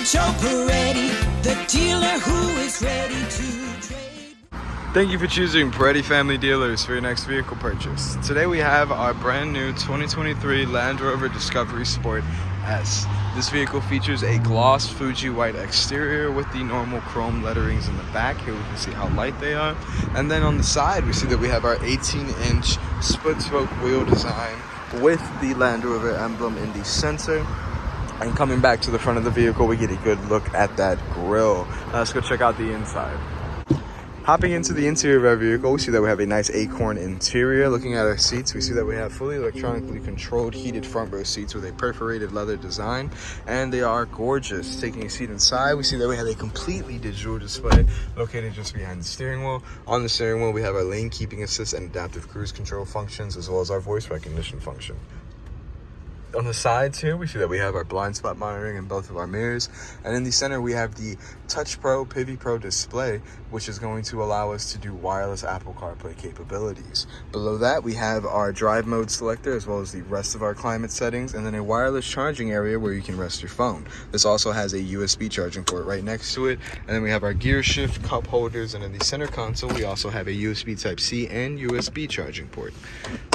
Joe Peretti, the dealer who is ready to trade. Thank you for choosing Peretti Family Dealers for your next vehicle purchase. Today we have our brand new 2023 Land Rover Discovery Sport S. This vehicle features a gloss Fuji White exterior with the normal chrome letterings in the back. Here we can see how light they are. And then on the side we see that we have our 18-inch split spoke wheel design with the Land Rover emblem in the center. And coming back to the front of the vehicle, we get a good look at that grille. Let's go check out the inside. Hopping into the interior of our vehicle, we see that we have a nice Acorn interior. Looking at our seats, we see that we have fully electronically controlled heated front row seats with a perforated leather design, and they are gorgeous. Taking a seat inside, we see that we have a completely digital display located just behind the steering wheel. On the steering wheel, we have our lane keeping assist and adaptive cruise control functions, as well as our voice recognition function. On the sides here, we see that we have our blind spot monitoring in both of our mirrors. And in the center, we have the Touch Pro Pivi Pro display, which is going to allow us to do wireless Apple CarPlay capabilities. Below that, we have our drive mode selector, as well as the rest of our climate settings, and then a wireless charging area where you can rest your phone. This also has a USB charging port right next to it. And then we have our gear shift, cup holders, and in the center console, we also have a USB Type-C and USB charging port.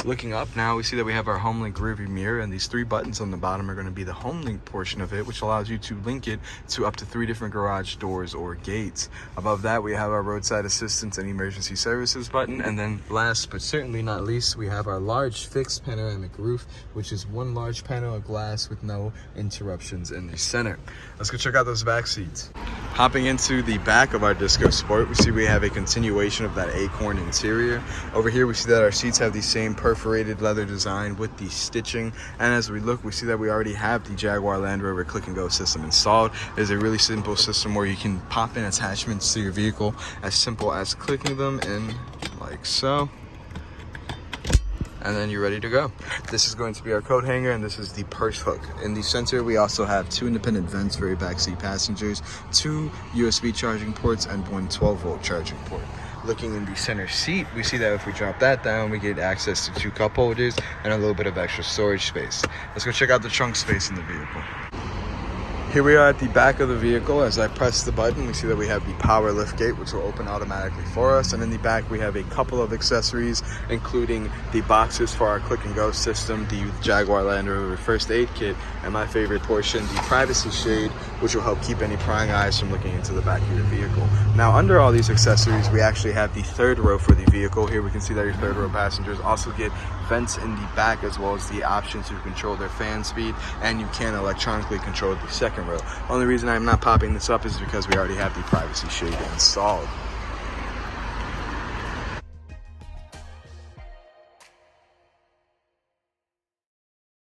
Looking up now, we see that we have our HomeLink rearview mirror, and these three buttons on the bottom are going to be the HomeLink portion of it, which allows you to link it to up to 3 different garage doors or gates. Above that, we have our roadside assistance and emergency services button, and then last but certainly not least, we have our large fixed panoramic roof, which is one large panel of glass with no interruptions in the center. Let's go check out those back seats. Hopping into the back of our Disco Sport, we see we have a continuation of that Acorn interior. Over here, we see that our seats have the same perforated leather design with the stitching, and as we look, we see that we already have the Jaguar Land Rover Click and Go system installed. It is a really simple system where you can pop in attachments to your vehicle as simple as clicking them in like so, and then you're ready to go. This is going to be our coat hanger, and this is the purse hook. In the center, we also have 2 independent vents for your backseat passengers, 2 USB charging ports, and 1 12-volt charging port. Looking in the center seat, we see that if we drop that down, we get access to 2 cup holders and a little bit of extra storage space. Let's go check out the trunk space in the vehicle. Here we are at the back of the vehicle. As I press the button, we see that we have the power lift gate, which will open automatically for us. And in the back, we have a couple of accessories, including the boxes for our Click and Go system, the Jaguar Land Rover First Aid Kit, and my favorite portion, the privacy shade, which will help keep any prying eyes from looking into the back of your vehicle. Now, under all these accessories, we actually have the third row for the vehicle. Here we can see that your third row passengers also get vents in the back, as well as the option to control their fan speed, and you can electronically control the second row. Only reason I'm not popping this up is because we already have the privacy shade installed.